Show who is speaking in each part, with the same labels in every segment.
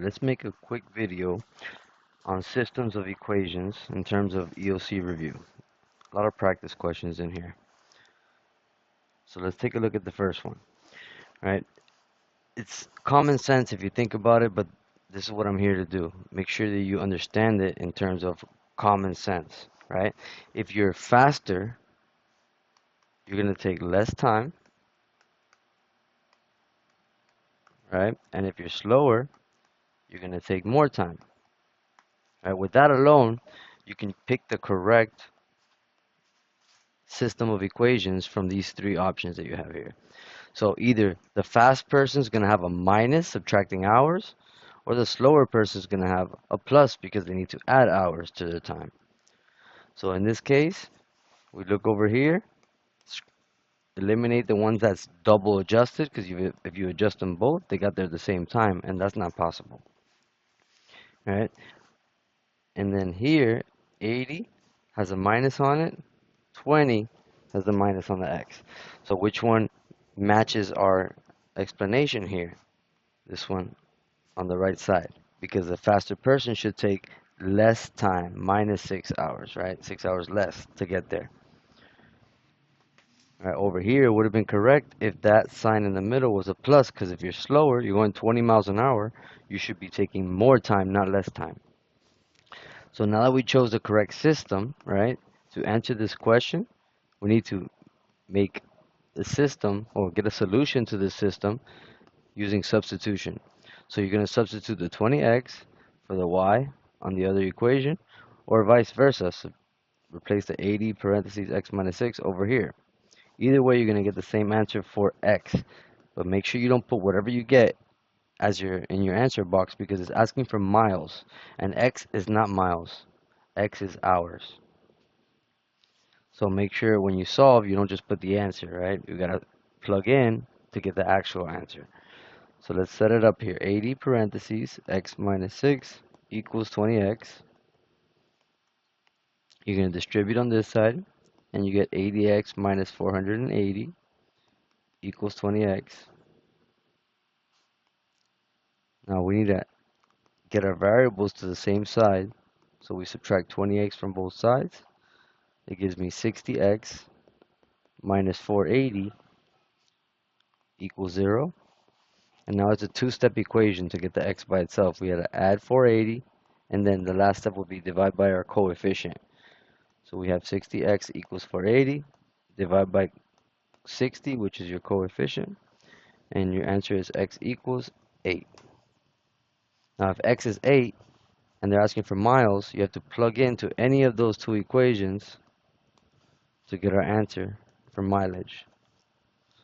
Speaker 1: let's make a quick video on systems of equations in terms of EOC review. A lot of practice questions in here. So let's take a look at the first one. Right? It's common sense if you think about it, but this is what I'm here to do. Make sure that you understand it in terms of common sense, right? If you're faster, you're going to take less time, right? And if you're slower, you're going to take more time. Right? With that alone, you can pick the correct system of equations from these three options that you have here. So either the fast person is going to have a minus subtracting hours, or the slower person is going to have a plus because they need to add hours to their time. So in this case, we look over here, eliminate the ones that's double adjusted because if you adjust them both, they got there at the same time, and that's not possible. All right? And then here, 80 has a minus on it, 20 has the minus on the x. So which one matches our explanation here? This one on the right side, because the faster person should take less time, minus 6 hours, right? 6 hours less to get there. All right, over here would have been correct if that sign in the middle was a plus, because if you're slower, you're going 20 miles an hour, you should be taking more time, not less time. So now that we chose the correct system, right, to answer this question, we need to make the system or get a solution to this system using substitution. So you're going to substitute the 20x for the y on the other equation, or vice versa. So replace the 80 parentheses x minus 6 over here. Either way, you're going to get the same answer for x, but make sure you don't put whatever you get as in your answer box because it's asking for miles, and x is not miles, x is hours. So make sure when you solve, you don't just put the answer, right? You got to plug in to get the actual answer. So let's set it up here. 80 parentheses x minus 6 equals 20x. You're going to distribute on this side, and you get 80x minus 480 equals 20x. Now we need to get our variables to the same side, so we subtract 20x from both sides. It gives me 60x minus 480 equals 0. And now it's a two-step equation to get the x by itself. We had to add 480, and then the last step will be divide by our coefficient. So we have 60x equals 480, divide by 60, which is your coefficient, and your answer is x equals 8. Now if x is 8, and they're asking for miles, you have to plug into any of those two equations to get our answer for mileage.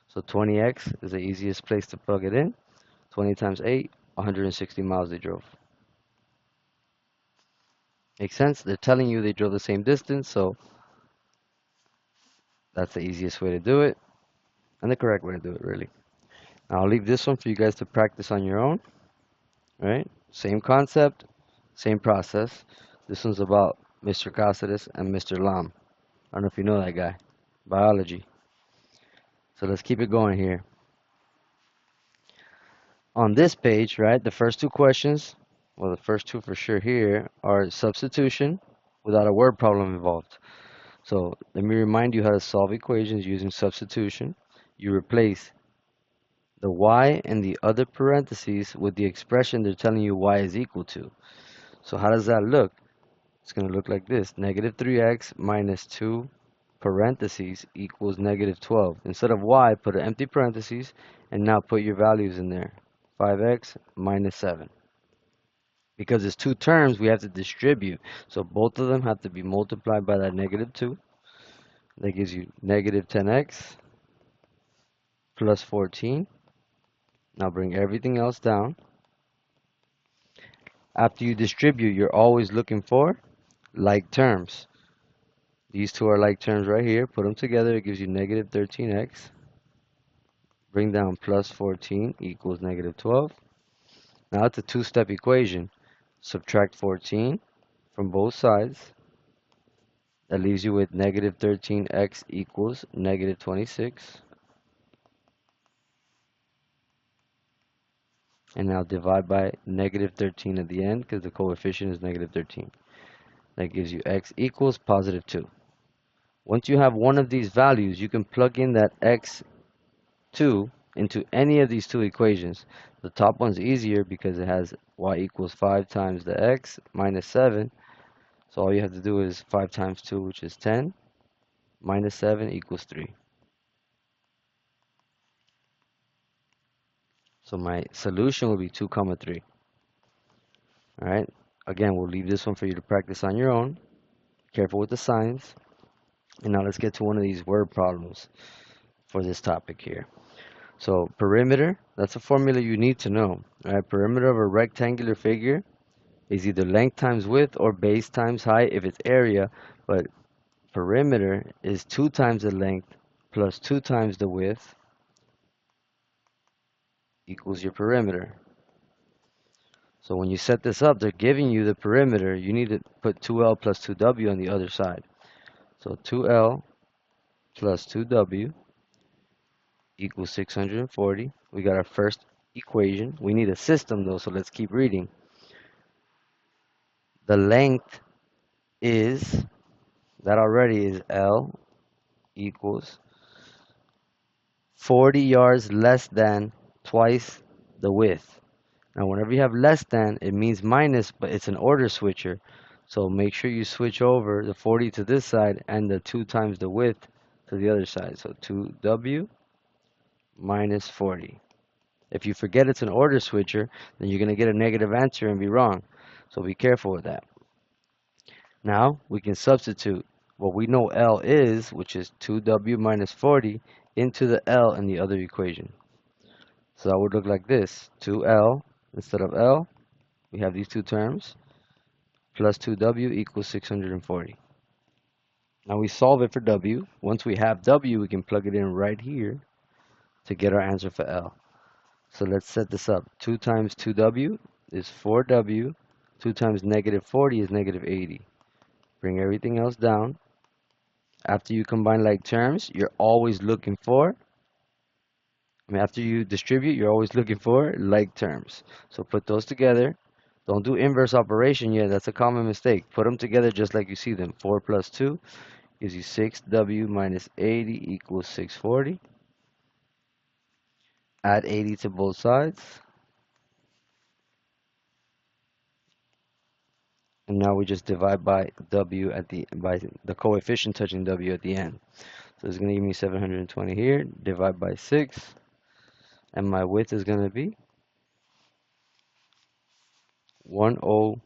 Speaker 1: So 20x is the easiest place to plug it in. 20 times 8, 160 miles they drove. Makes sense? They're telling you they drove the same distance, so that's the easiest way to do it, and the correct way to do it, really. Now I'll leave this one for you guys to practice on your own, right? Same concept, same process. This one's about Mr. Cáceres and Mr. Lam. I don't know if you know that guy. Biology. So let's keep it going here. On this page, right, the first two questions, well, the first two for sure here, are substitution without a word problem involved. So let me remind you how to solve equations using substitution. You replace the y in the other parentheses with the expression they're telling you y is equal to. So how does that look? It's going to look like this. Negative 3x minus 2 parentheses equals negative 12. Instead of y, put an empty parentheses, and now put your values in there. 5x minus 7. Because it's two terms, we have to distribute. So both of them have to be multiplied by that negative 2. That gives you negative 10x plus 14. Now bring everything else down. After you distribute, you're always looking for like terms. These two are like terms right here. Put them together, it gives you negative 13x. Bring down plus 14 equals negative 12. Now it's a two-step equation. Subtract 14 from both sides. That leaves you with negative 13x equals negative 26. And now divide by negative 13 at the end because the coefficient is negative 13. That gives you x equals positive 2. Once you have one of these values, you can plug in that x2 into any of these two equations. The top one's easier because it has y equals 5 times the x minus 7. So all you have to do is 5 times 2, which is 10, minus 7 equals 3. So my solution will be 2 comma 3. All right. Again, we'll leave this one for you to practice on your own. Careful with the signs. And now let's get to one of these word problems for this topic here. So perimeter, that's a formula you need to know. All right. Perimeter of a rectangular figure is either length times width or base times height if it's area, but perimeter is 2 times the length plus 2 times the width equals your perimeter. So when you set this up, they're giving you the perimeter. You need to put 2L plus 2W on the other side. So 2L plus 2W equals 640. We got our first equation. We need a system though, so let's keep reading. The length is, that already is L equals 40 yards less than twice the width. Now whenever you have less than, it means minus, but it's an order switcher. So make sure you switch over the 40 to this side and the 2 times the width to the other side. So 2W minus 40. If you forget it's an order switcher, then you're going to get a negative answer and be wrong. So be careful with that. Now we can substitute what we know L is, which is 2W minus 40, into the L in the other equation. So that would look like this. 2L instead of L, we have these two terms, plus 2W equals 640. Now we solve it for W. Once we have W, we can plug it in right here to get our answer for L. So let's set this up. 2 times 2W is 4W. 2 times negative 40 is negative 80. Bring everything else down. After you combine like terms, you're always looking for, after you distribute, you're always looking for like terms. So put those together. Don't do inverse operation yet. That's a common mistake. Put them together just like you see them. 4 plus 2 gives you 6W minus 80 equals 640. Add 80 to both sides. And now we just divide by W by the coefficient touching W at the end. So it's going to give me 720 here. Divide by 6. And my width is going to be 102.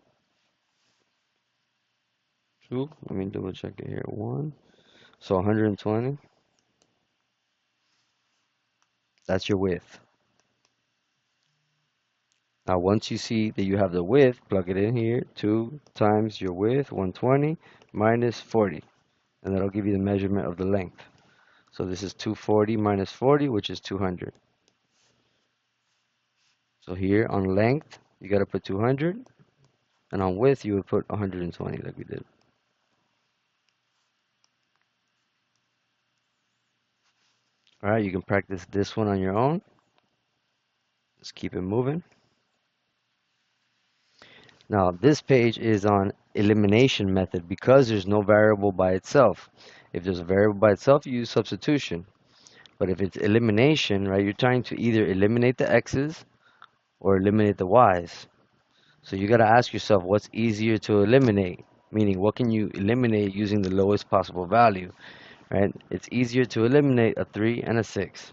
Speaker 1: Let me double check it here. 1. So 120. That's your width. Now once you see that you have the width, plug it in here. 2 times your width, 120, minus 40. And that'll give you the measurement of the length. So this is 240 minus 40, which is 200. So here on length, you got to put 200. And on width, you would put 120 like we did. Alright, you can practice this one on your own. Let's keep it moving. Now this page is on elimination method because there's no variable by itself. If there's a variable by itself, you use substitution. But if it's elimination, right, you're trying to either eliminate the x's or eliminate the y's. So you got to ask yourself what's easier to eliminate, meaning what can you eliminate using the lowest possible value, right? It's easier to eliminate a 3 and a 6.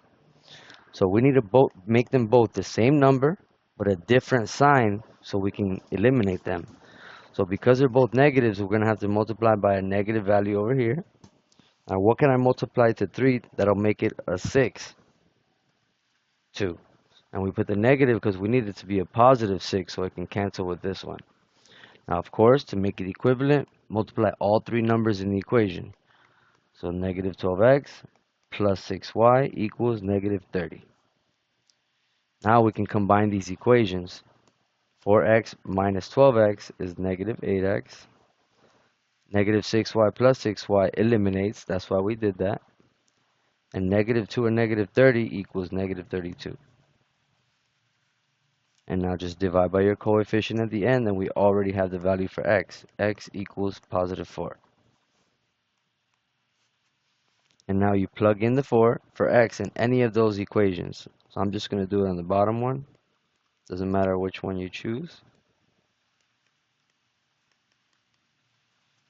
Speaker 1: So we need to both make them both the same number but a different sign so we can eliminate them. So because they're both negatives, we're going to have to multiply by a negative value over here. Now what can I multiply to 3 that'll make it a 6? 2. And we put the negative because we need it to be a positive 6 so it can cancel with this one. Now of course, to make it equivalent, multiply all three numbers in the equation. So negative 12x plus 6y equals negative 30. Now we can combine these equations. 4x minus 12x is negative 8x. Negative 6y plus 6y eliminates. That's why we did that. And negative 2 and negative 30 equals negative 32. And now just divide by your coefficient at the end, and we already have the value for x. X equals positive 4. And now you plug in the 4 for x in any of those equations. So I'm just going to do it on the bottom one. Doesn't matter which one you choose.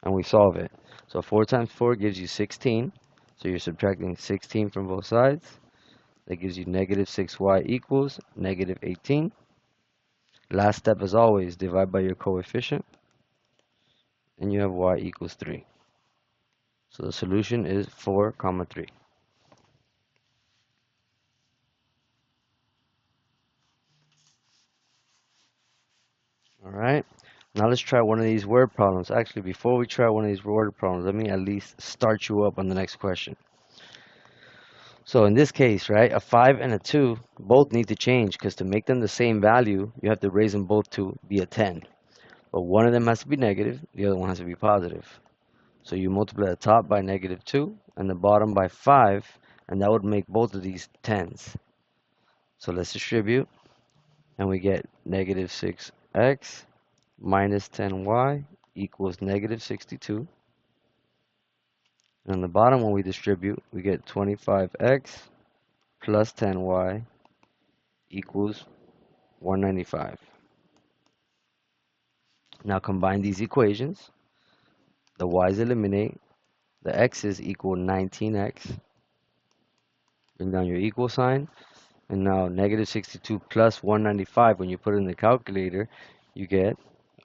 Speaker 1: And we solve it. So 4 times 4 gives you 16. So you're subtracting 16 from both sides. That gives you negative 6y equals negative 18. Last step, as always, divide by your coefficient. And you have y equals 3. So the solution is 4, 3. Alright, now let's try one of these word problems. Actually, before we try one of these word problems, let me at least start you up on the next question. So in this case, right, a 5 and a 2 both need to change because to make them the same value, you have to raise them both to be a 10. But one of them has to be negative, the other one has to be positive. So you multiply the top by negative 2 and the bottom by 5, and that would make both of these 10s. So let's distribute, and we get negative 6x minus 10y equals negative 62. And on the bottom, when we distribute, we get 25x plus 10y equals 195. Now combine these equations. The y's eliminate. The x's equal 19x. Bring down your equal sign. And now negative 62 plus 195, when you put it in the calculator, you get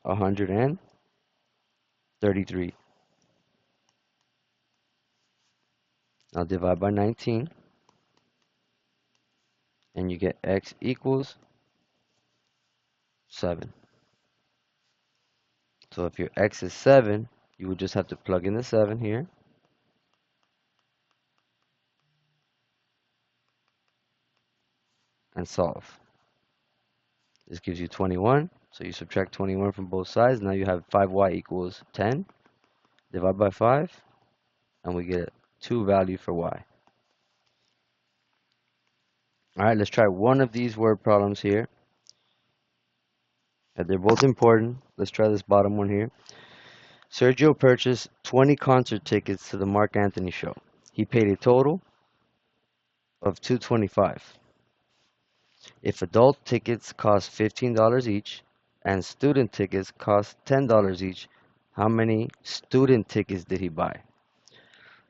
Speaker 1: 133. Now divide by 19. And you get x equals 7. So if your x is 7, you would just have to plug in the 7 here. And solve. This gives you 21. So you subtract 21 from both sides. Now you have 5y equals 10. Divide by 5. And we get 2 value for y. Alright, let's try one of these word problems here. They're both important. Let's try this bottom one here. Sergio purchased 20 concert tickets to the Mark Anthony show. He paid a total of $225. If adult tickets cost $15 each and student tickets cost $10 each, how many student tickets did he buy?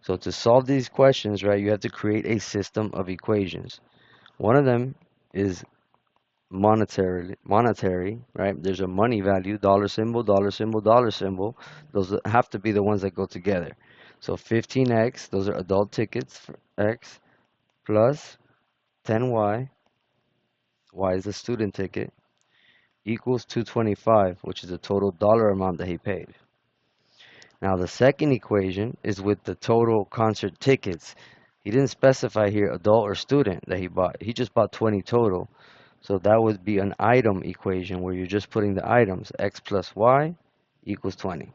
Speaker 1: So to solve these questions, right, you have to create a system of equations. One of them is monetary, right? There's a money value, dollar symbol, dollar symbol, dollar symbol. Those have to be the ones that go together. So 15x, those are adult tickets for x, plus 10y, y is the student ticket, equals 225, which is the total dollar amount that he paid. Now the second equation is with the total concert tickets. He didn't specify here adult or student that he bought. He just bought 20 total. So that would be an item equation where you're just putting the items. X plus y equals 20.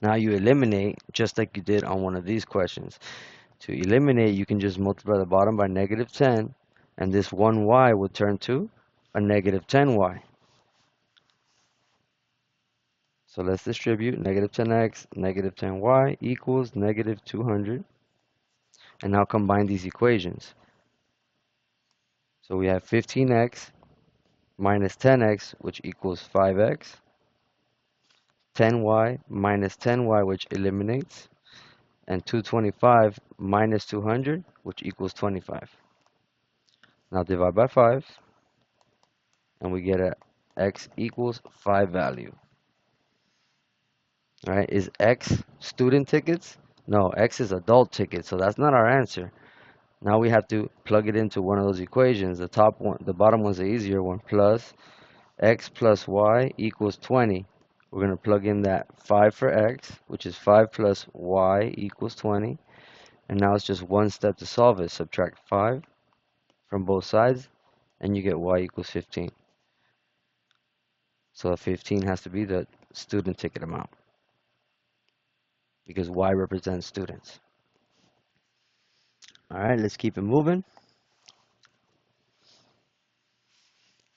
Speaker 1: Now you eliminate just like you did on one of these questions. To eliminate, you can just multiply the bottom by negative 10, and this 1y would turn to a negative 10y. So let's distribute. Negative 10x, negative 10y equals negative 200. And now combine these equations. So we have 15x minus 10x, which equals 5x. 10y minus 10y, which eliminates. And 225 minus 200, which equals 25. Now divide by 5. And we get a x equals 5 value. All right, is x student tickets? No, x is adult tickets, so that's not our answer. Now we have to plug it into one of those equations. The top one, the bottom one's the easier one. Plus x plus y equals 20. We're going to plug in that 5 for x, which is 5 plus y equals 20. And now it's just one step to solve it. Subtract 5 from both sides, and you get y equals 15. So 15 has to be the student ticket amount, because y represents students. All right, let's keep it moving.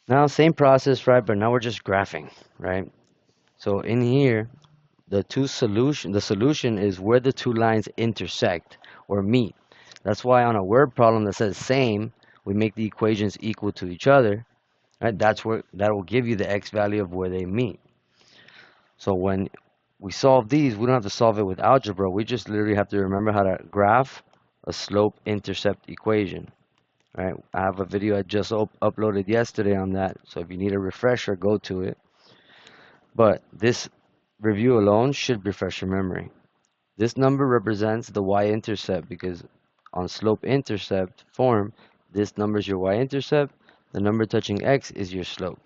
Speaker 1: Now, same process, right? But now we're just graphing, right? So in here, the solution is where the two lines intersect or meet. That's why on a word problem that says same, we make the equations equal to each other, right? That's where that will give you the x value of where they meet. So when we solve these, we don't have to solve it with algebra. We just literally have to remember how to graph a slope-intercept equation, right? I have a video I just uploaded yesterday on that. So if you need a refresher, go to it. But this review alone should refresh your memory. This number represents the y-intercept because on slope-intercept form, this number is your y-intercept. The number touching x is your slope.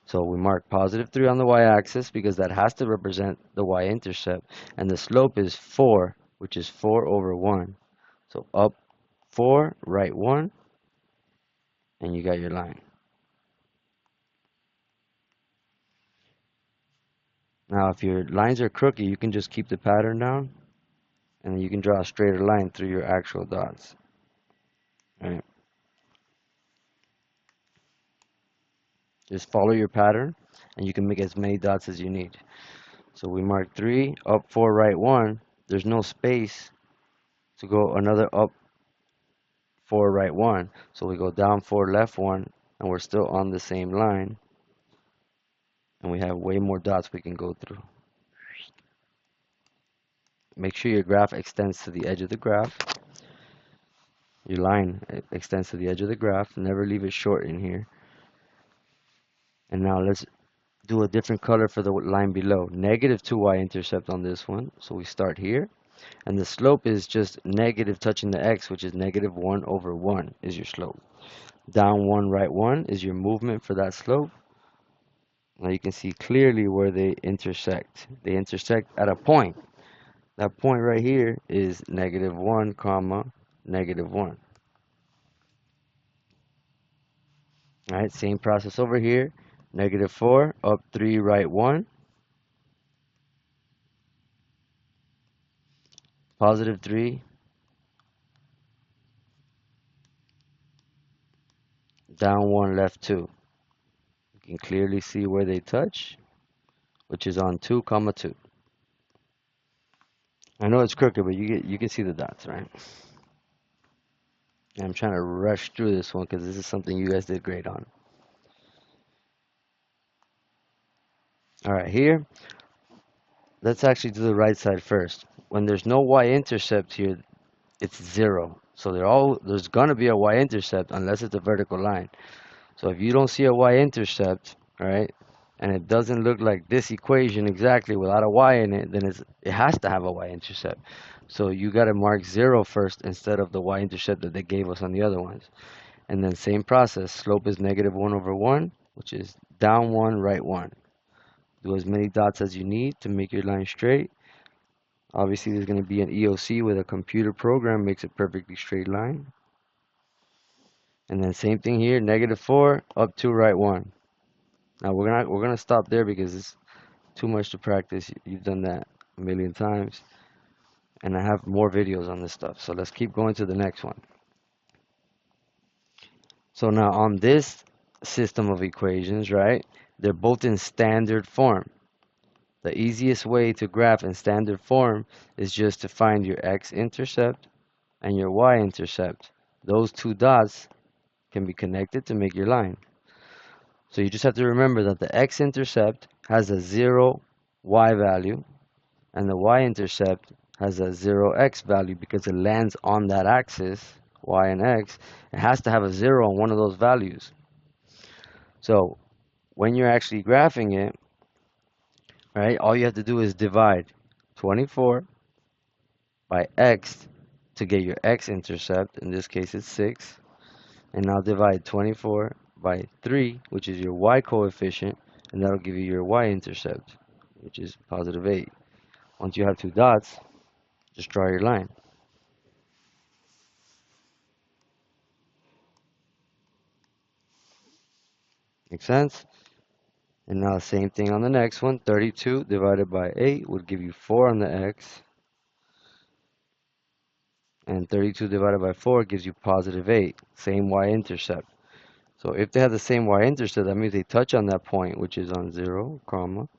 Speaker 1: So we mark positive 3 on the y-axis because that has to represent the y-intercept. And the slope is 4, which is 4 over 1. So up 4, right 1, and you got your line. Now if your lines are crooked, you can just keep the pattern down, and then you can draw a straighter line through your actual dots. Right? Just follow your pattern, and you can make as many dots as you need. So we mark 3, up 4, right 1. There's no space to go another up 4, right 1. So we go down 4, left 1, and we're still on the same line. And we have way more dots we can go through. Make sure your graph extends to the edge of the graph. Your line extends to the edge of the graph. Never leave it short in here. And now let's do a different color for the line below. Negative 2y intercept on this one. So we start here. And the slope is just negative touching the x, which is negative 1 over 1 is your slope. Down 1, right 1 is your movement for that slope. Now you can see clearly where they intersect. They intersect at a point. That point right here is negative 1, comma, negative 1. All right, same process over here. Negative 4, up 3, right 1. Positive 3, down 1, left 2. You can clearly see where they touch, which is on 2, comma 2. I know it's crooked, but you can see the dots, right? And I'm trying to rush through this one because this is something you guys did great on. All right, here, let's actually do the right side first. When there's no y-intercept here, it's 0. So there's gonna be a y-intercept unless it's a vertical line. So if you don't see a y-intercept, right, and it doesn't look like this equation exactly without a y in it, then it has to have a y-intercept. So you gotta mark 0 first instead of the y-intercept that they gave us on the other ones. And then same process, slope is negative 1 over 1, which is down 1, right 1. Do as many dots as you need to make your line straight. Obviously, there's going to be an EOC with a computer program makes a perfectly straight line. And then same thing here, negative 4, up 2, right 1. Now we're gonna stop there because it's too much to practice. You've done that a million times. And I have more videos on this stuff. So let's keep going to the next one. So now on this system of equations, right, they're both in standard form. The easiest way to graph in standard form is just to find your x-intercept and your y-intercept. Those two dots can be connected to make your line. So you just have to remember that the x-intercept has a 0 y value and the y-intercept has a 0x value because it lands on that axis, y and x. It has to have a 0 on one of those values. So when you're actually graphing it, right, all you have to do is divide 24 by x to get your x-intercept. In this case, it's 6. And now divide 24 by 3, which is your y coefficient, and that'll give you your y-intercept, which is positive 8. Once you have two dots, just draw your line. Make sense? And now same thing on the next one. 32 divided by 8 would give you 4 on the x. and 32 divided by 4 gives you positive 8. Same y-intercept. So if they have the same y-intercept, that means they touch on that point, which is on 0, comma,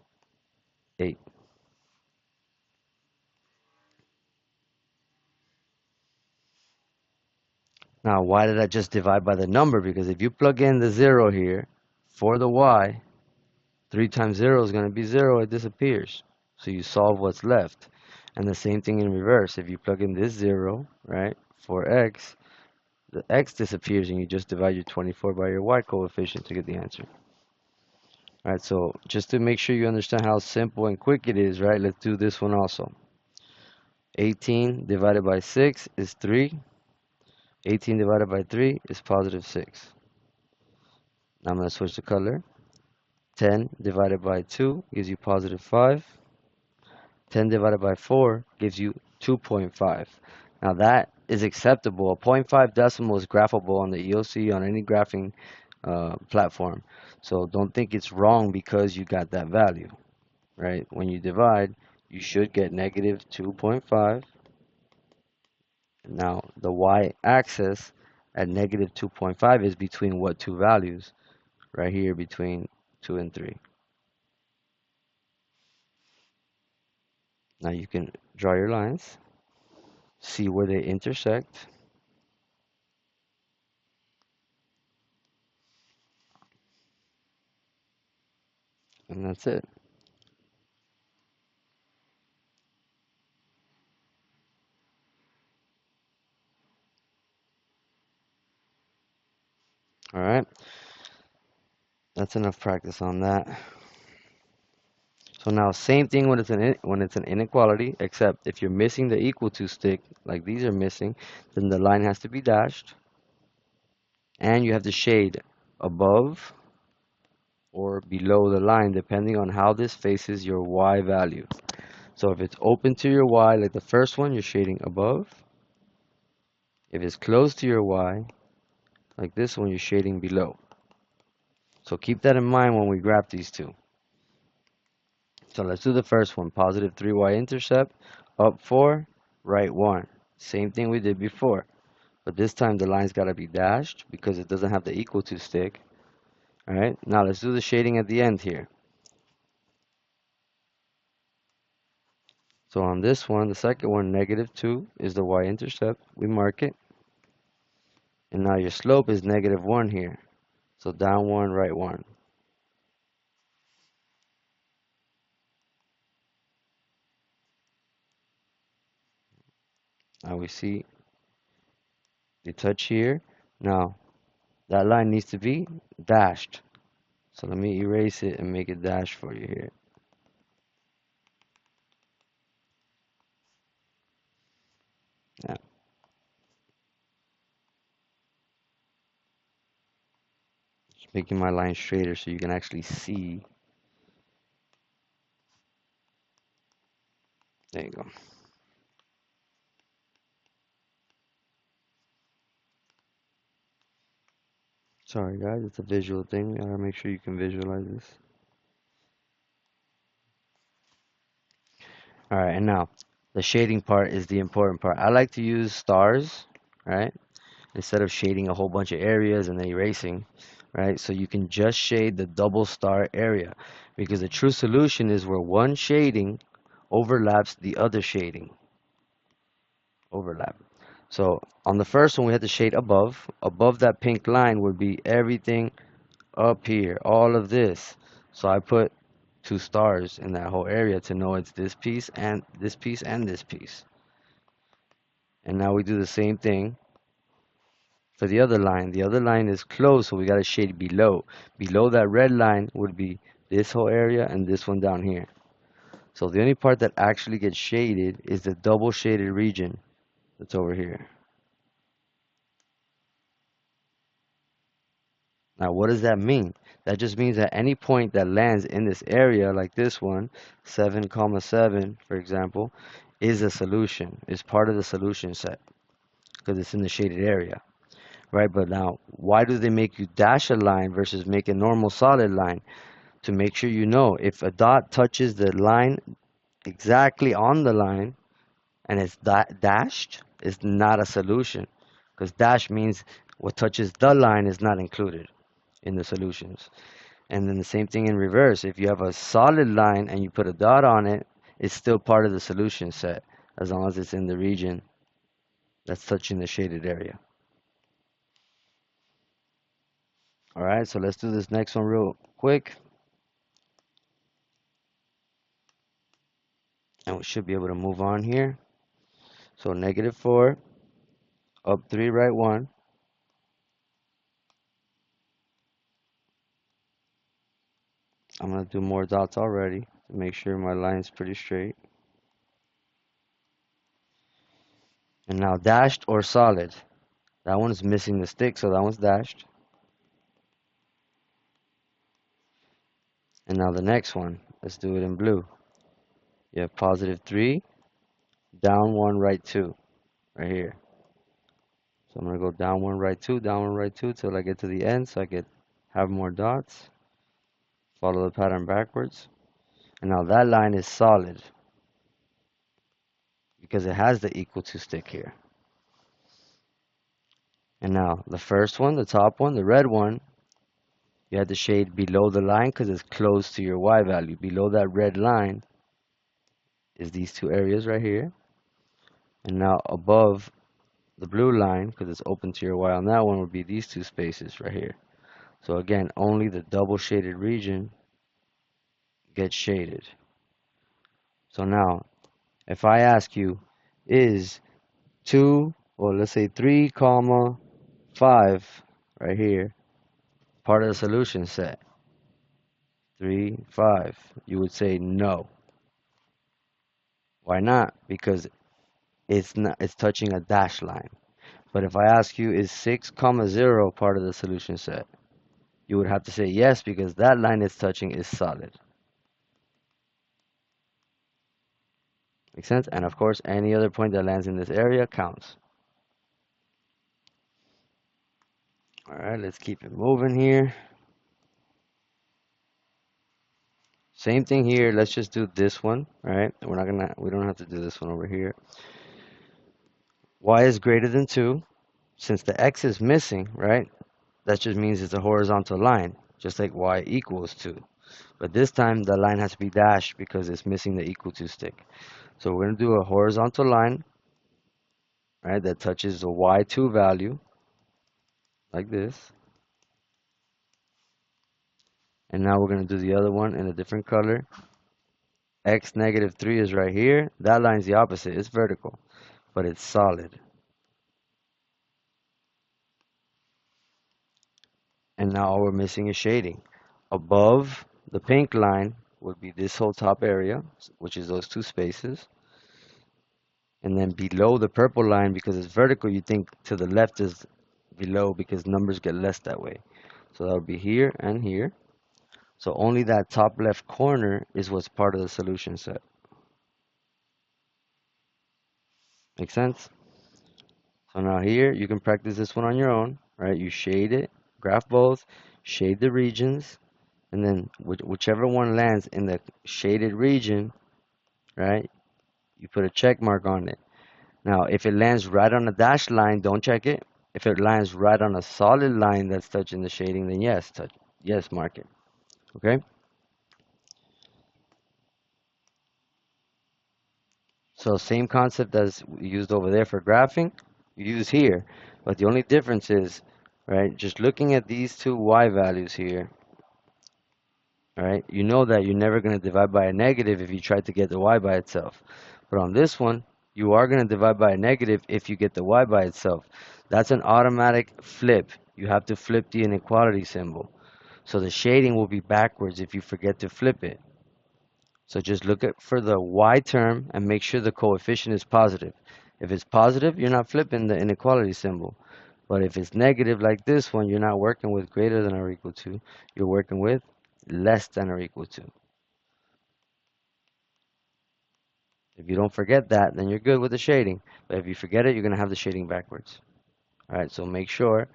Speaker 1: 8. Now, why did I just divide by the number? Because if you plug in the 0 here for the y, 3 times 0 is going to be 0. It disappears. So you solve what's left. And the same thing in reverse. If you plug in this 0, right, for x, the x disappears and you just divide your 24 by your y coefficient to get the answer. All right, so just to make sure you understand how simple and quick it is, right, let's do this one also. 18 divided by 6 is 3. 18 divided by 3 is positive 6. Now I'm going to switch the color. 10 divided by 2 gives you positive 5. 10 divided by 4 gives you 2.5. Now that is acceptable. A 0.5 decimal is graphable on the EOC on any graphing platform. So don't think it's wrong because you got that value, right? When you divide, you should get negative 2.5. Now the y-axis at negative 2.5 is between what two values? Right here between 2 and 3. Now you can draw your lines, see where they intersect. And that's it. All right. That's enough practice on that. So now same thing when it's an inequality, except if you're missing the equal to stick, like these are missing, then the line has to be dashed. And you have to shade above or below the line depending on how this faces your y value. So if it's open to your y, like the first one, you're shading above. If it's close to your y, like this one, you're shading below. So keep that in mind when we graph these two. So let's do the first one. Positive 3y intercept, up 4, right 1. Same thing we did before. But this time the line's got to be dashed because it doesn't have the equal to stick. Alright, now let's do the shading at the end here. So on this one, the second one, negative 2 is the y-intercept. We mark it. And now your slope is negative 1 here. So down 1, right 1. Now we see the touch here. Now that line needs to be dashed. So let me erase it and make it dash for you here. Yeah. Just making my line straighter so you can actually see. There you go. Sorry guys, it's a visual thing. I gotta make sure you can visualize this. Alright, and now the shading part is the important part. I like to use stars, right? Instead of shading a whole bunch of areas and then erasing, right? So you can just shade the double star area because the true solution is where one shading overlaps the other shading. Overlap. So on the first one we had to shade above. Above that pink line would be everything up here, all of this. So I put 2 stars in that whole area to know it's this piece and this piece and this piece. And now we do the same thing for the other line. The other line is closed, so we got to shade below. Below that red line would be this whole area and this one down here. So the only part that actually gets shaded is the double shaded region that's over here. Now what does that mean? That just means that any point that lands in this area, like this one, 7, 7, for example, is a solution, is part of the solution set because it's in the shaded area, right? But now, why do they make you dash a line versus make a normal solid line? To make sure you know if a dot touches the line exactly on the line and it's dashed, is not a solution, because dash means what touches the line is not included in the solutions. And then the same thing in reverse. If you have a solid line and you put a dot on it, it's still part of the solution set as long as it's in the region that's touching the shaded area. All right, so let's do this next one real quick. And we should be able to move on here. So -4, up 3, right 1. I'm going to do more dots already to make sure my line's pretty straight. And now dashed or solid. That one's missing the stick, so that one's dashed. And now the next one, let's do it in blue. You have +3, down 1, right 2, right here. So I'm going to go down 1, right 2, down 1, right 2 till I get to the end so I could have more dots. Follow the pattern backwards. And now that line is solid because it has the equal to stick here. And now the first one, the top one, the red one, you have to shade below the line because it's close to your Y value. Below that red line is these two areas right here. And now above the blue line, because it's open to your Y on that one, would be these two spaces right here. So again, only the double shaded region gets shaded. So now, if I ask you, is 2, or let's say 3, 5 right here, part of the solution set? 3, 5. You would say no. Why not? Because it's touching a dash line. But if I ask you, is 6, 0 part of the solution set? You would have to say yes, because that line it's touching is solid. Make sense? And of course, any other point that lands in this area counts. All right, let's keep it moving here. Same thing here. Let's just do this one, all right? We don't have to do this one over here. Y is greater than 2. Since the X is missing, right? That just means it's a horizontal line, just like Y equals 2. But this time the line has to be dashed because it's missing the equal to stick. So we're going to do a horizontal line, right, that touches the Y2 value, like this. And now we're going to do the other one in a different color. X -3 is right here. That line's the opposite. It's vertical, but it's solid. And now all we're missing is shading. Above the pink line would be this whole top area, which is those two spaces. And then below the purple line, because it's vertical, you think to the left is below because numbers get less that way. So that would be here and here. So only that top left corner is what's part of the solution set. Make sense? So now here, you can practice this one on your own, right? You shade it, graph both, shade the regions, and then whichever one lands in the shaded region, right? You put a check mark on it. Now, if it lands right on a dashed line, don't check it. If it lands right on a solid line that's touching the shading, then yes, yes, mark it. Okay? So same concept as used over there for graphing, you use here. But the only difference is, right, just looking at these two Y values here, right, you know that you're never going to divide by a negative if you try to get the Y by itself. But on this one, you are going to divide by a negative if you get the Y by itself. That's an automatic flip. You have to flip the inequality symbol. So the shading will be backwards if you forget to flip it. So just look at for the Y term and make sure the coefficient is positive. If it's positive, you're not flipping the inequality symbol. But if it's negative like this one, you're not working with greater than or equal to. You're working with less than or equal to. If you don't forget that, then you're good with the shading. But if you forget it, you're going to have the shading backwards. All right, so make sure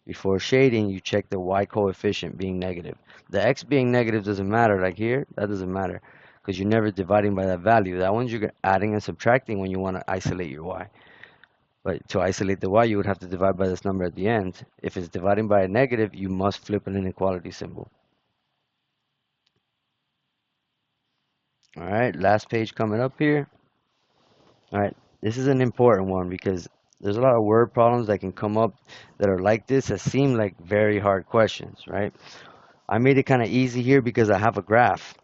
Speaker 1: before shading, you check the Y coefficient being negative. The X being negative doesn't matter. Like here, that doesn't matter because you're never dividing by that value. That one's you're adding and subtracting when you want to isolate your Y. But to isolate the y, you would have to divide by this number at the end. If it's dividing by a negative, you must flip an inequality symbol. All right, last page coming up here. All right, this is an important one because there's a lot of word problems that can come up that are like this that seem like very hard questions, right? I made it kind of easy here because I have a graph.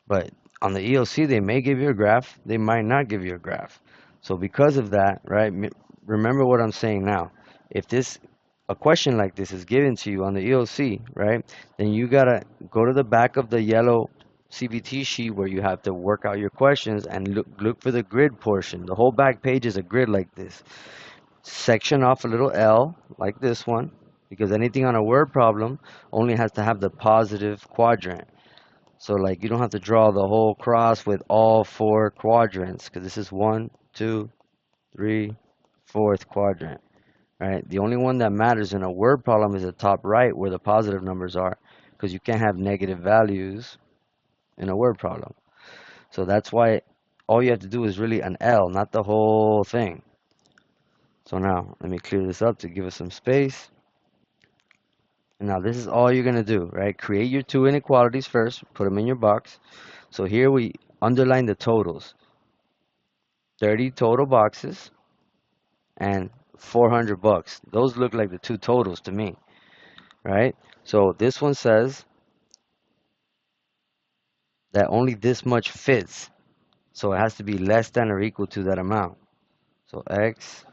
Speaker 1: But on the EOC, they may give you a graph, they might not give you a graph. So because of that, right, remember what I'm saying now. If a question like this is given to you on the EOC, right, then you gotta go to the back of the yellow CBT sheet where you have to work out your questions and look for the grid portion. The whole back page is a grid like this. Section off a little L like this one, because anything on a word problem only has to have the positive quadrant. So like you don't have to draw the whole cross with all four quadrants because this is 1, 2, 3, fourth quadrant, right? The only one that matters in a word problem is the top right where the positive numbers are because you can't have negative values in a word problem. So that's why all you have to do is really an L, not the whole thing. So now let me clear this up to give us some space. And now this is all you're going to do, right? Create your two inequalities first, put them in your box. So here we underline the totals. 30 total boxes and 400 bucks. Those look like the two totals to me, right? So this one says that only this much fits. So it has to be less than or equal to that amount. So X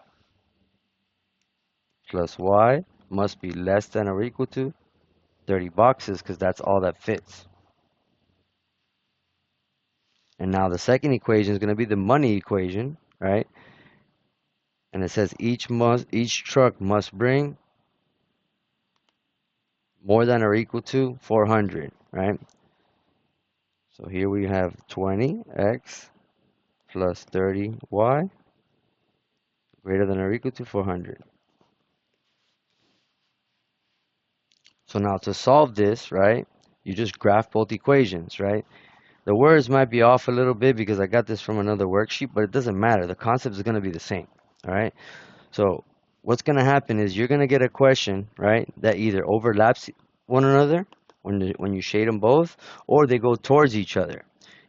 Speaker 1: plus Y must be less than or equal to 30 boxes because that's all that fits. And now the second equation is going to be the money equation, right? And it says each truck must bring more than or equal to 400, right? So here we have 20x plus 30y greater than or equal to 400. So now to solve this, right, you just graph both equations, right? The words might be off a little bit because I got this from another worksheet, but it doesn't matter. The concept is going to be the same, all right? So what's going to happen is you're going to get a question, right, that either overlaps one another when you shade them both, or they go towards each other.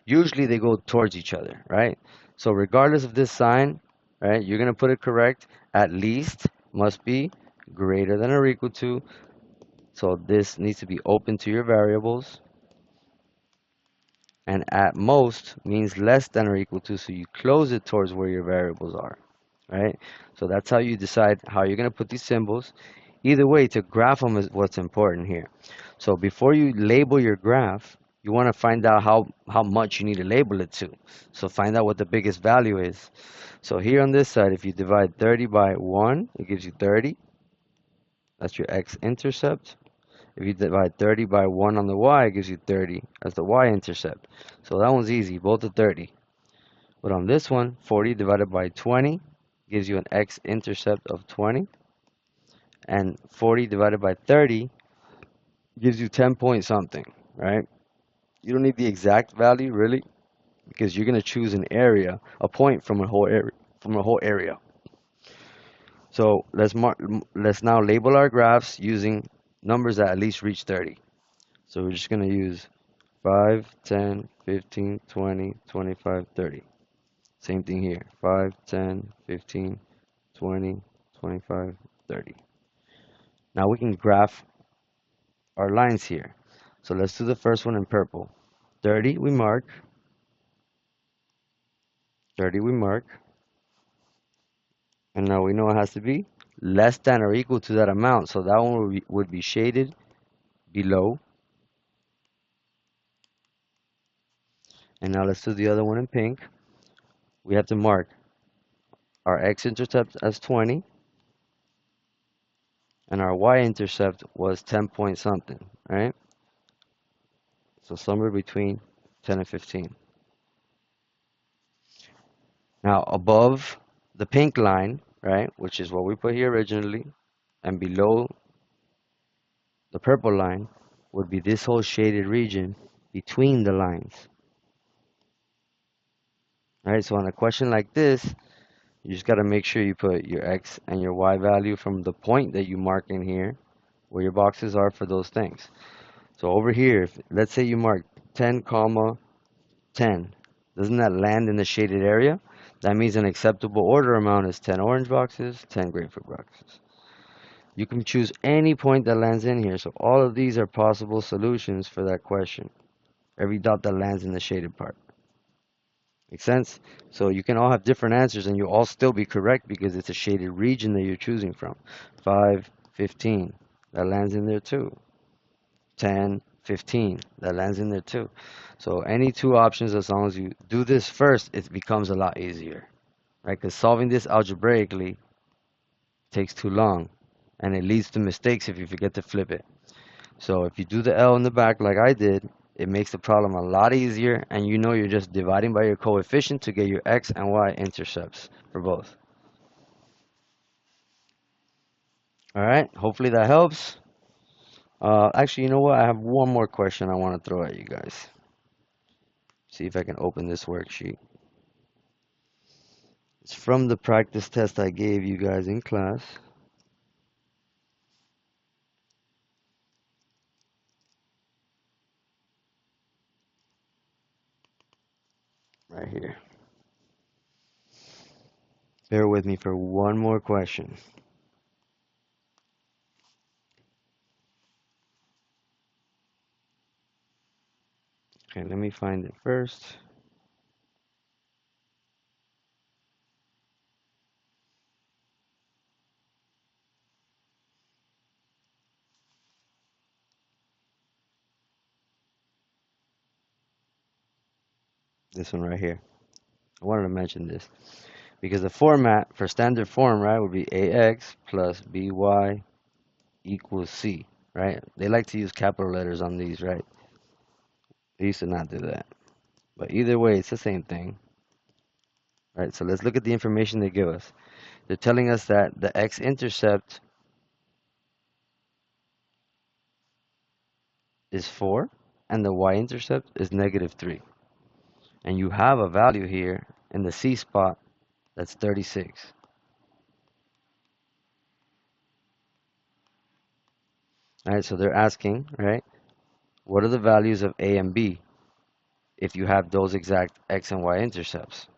Speaker 1: Usually they go towards each other, right? So regardless of this sign, right, you're going to put it correct. At least must be greater than or equal to. So this needs to be open to your variables. And at most means less than or equal to, so you close it towards where your variables are, right? So that's how you decide how you're going to put these symbols. Either way, to graph them is what's important here. So before you label your graph, you want to find out how much you need to label it to. So find out what the biggest value is. So here on this side, if you divide 30 by 1, it gives you 30. That's your x-intercept. If you divide 30 by 1 on the y, it gives you 30 as the y-intercept. So that one's easy, both are 30. But on this one, 40 divided by 20 gives you an x-intercept of 20. And 40 divided by 30 gives you 10 point something, right? You don't need the exact value, really, because you're going to choose an area, a point from a whole area. So let's now label our graphs using numbers that at least reach 30. So we're just going to use 5, 10, 15, 20, 25, 30. Same thing here. 5, 10, 15, 20, 25, 30. Now we can graph our lines here. So let's do the first one in purple. 30 we mark. 30 we mark. And now we know it has to be less than or equal to that amount. So that one would be shaded below. And now let's do the other one in pink. We have to mark our x-intercept as 20. And our y-intercept was 10 point something, right? So somewhere between 10 and 15. Now above the pink line, right, which is what we put here originally, and below the purple line would be this whole shaded region between the lines. All right, so on a question like this, You just got to make sure you put your x and your y value from the point that you mark in here, where your boxes are for those things. So over here, let's say you mark 10 comma 10. Doesn't that land in the shaded area? That means an acceptable order amount is 10 orange boxes, 10 grapefruit boxes. You can choose any point that lands in here. So all of these are possible solutions for that question. Every dot that lands in the shaded part. Make sense? So you can all have different answers and you'll all still be correct because it's a shaded region that you're choosing from. 5, 15. That lands in there too. 10, 15. That lands in there too. So any two options, as long as you do this first, it becomes a lot easier. Right? Because solving this algebraically takes too long and it leads to mistakes if you forget to flip it. So if you do the L in the back like I did, it makes the problem a lot easier, and you know you're just dividing by your coefficient to get your x and y intercepts for both. All right, hopefully that helps. Actually, you know what? I have one more question I want to throw at you guys. See if I can open this worksheet. It's from the practice test I gave you guys in class. Right here. Bear with me for one more question. Okay, let me find it first. This one right here. I wanted to mention this because the format for standard form, right, would be ax plus by equals c, right? They like to use capital letters on these, right? They used to not do that. But either way, it's the same thing, right? So let's look at the information they give us. They're telling us that the x-intercept is 4 and the y-intercept is -3. And you have a value here in the C spot that's 36. All right, so they're asking, right, what are the values of A and B if you have those exact x and y intercepts,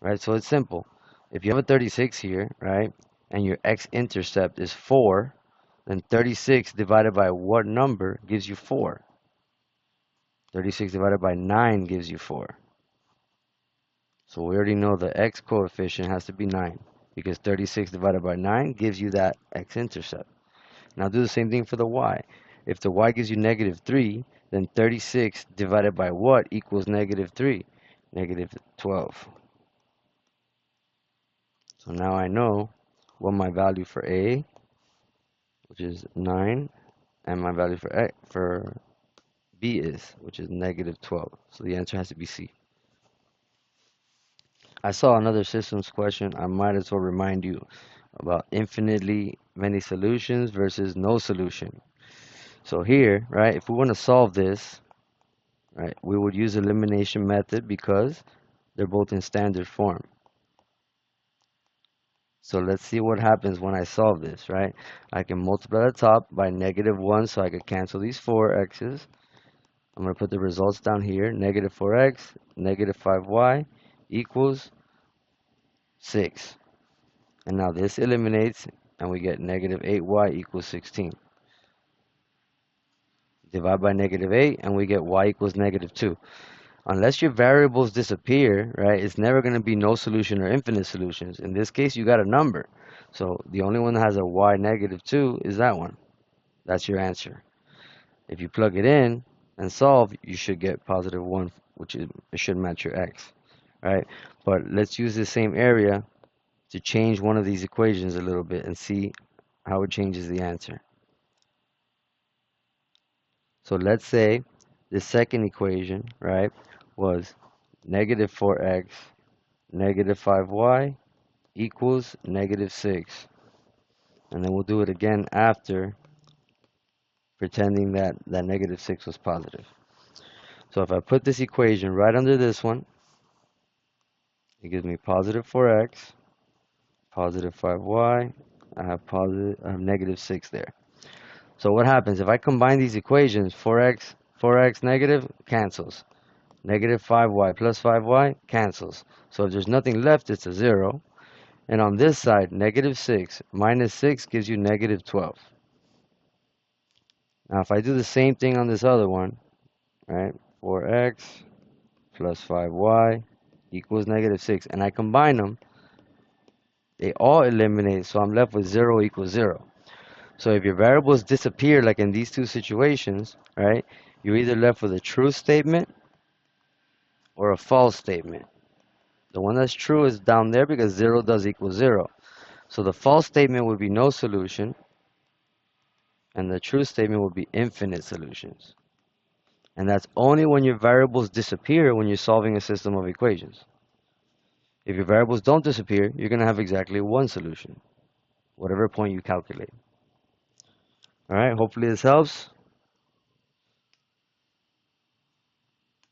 Speaker 1: right? So it's simple. If you have a 36 here, right, and your x-intercept is 4, then 36 divided by what number gives you 4? 36 divided by 9 gives you 4. So we already know the x coefficient has to be 9 because 36 divided by 9 gives you that x-intercept. Now do the same thing for the y. If the y gives you -3, then 36 divided by what equals -3? -12. So now I know what my value for A, which is 9, and my value for B is, which is -12. So the answer has to be C. I saw another systems question. I might as well remind you about infinitely many solutions versus no solution. So here, right, if we want to solve this, right, we would use elimination method because they're both in standard form. So let's see what happens when I solve this, right? I can multiply the top by -1 so I could cancel these 4x's. I'm going to put the results down here. -4x, -5y equals 6. And now this eliminates and we get -8y equals 16. Divide by -8 and we get y equals -2. Unless your variables disappear, right, it's never going to be no solution or infinite solutions. In this case, you got a number. So the only one that has a y -2 is that one. That's your answer. If you plug it in and solve, you should get +1, which is, it should match your x, right? But let's use the same area to change one of these equations a little bit and see how it changes the answer. So let's say the second equation, right, was -4x -5y equals -6. And then we'll do it again after, pretending that that -6 was positive. So if I put this equation right under this one, it gives me +4x positive 5y. I have negative 6 there. So what happens if I combine these equations? 4x negative cancels. Negative 5y plus 5y cancels. So if there's nothing left, it's a 0. And on this side, negative 6 minus 6 gives you negative 12. Now if I do the same thing on this other one, right? 4x plus 5y equals negative 6. And I combine them, they all eliminate. So I'm left with 0 equals 0. So if your variables disappear, like in these two situations, right? You're either left with a true statement or a false statement. The one that's true is down there because 0 does equal 0. So the false statement would be no solution, and the true statement would be infinite solutions. And that's only when your variables disappear when you're solving a system of equations. If your variables don't disappear, you're going to have exactly one solution, whatever point you calculate. All right, hopefully this helps.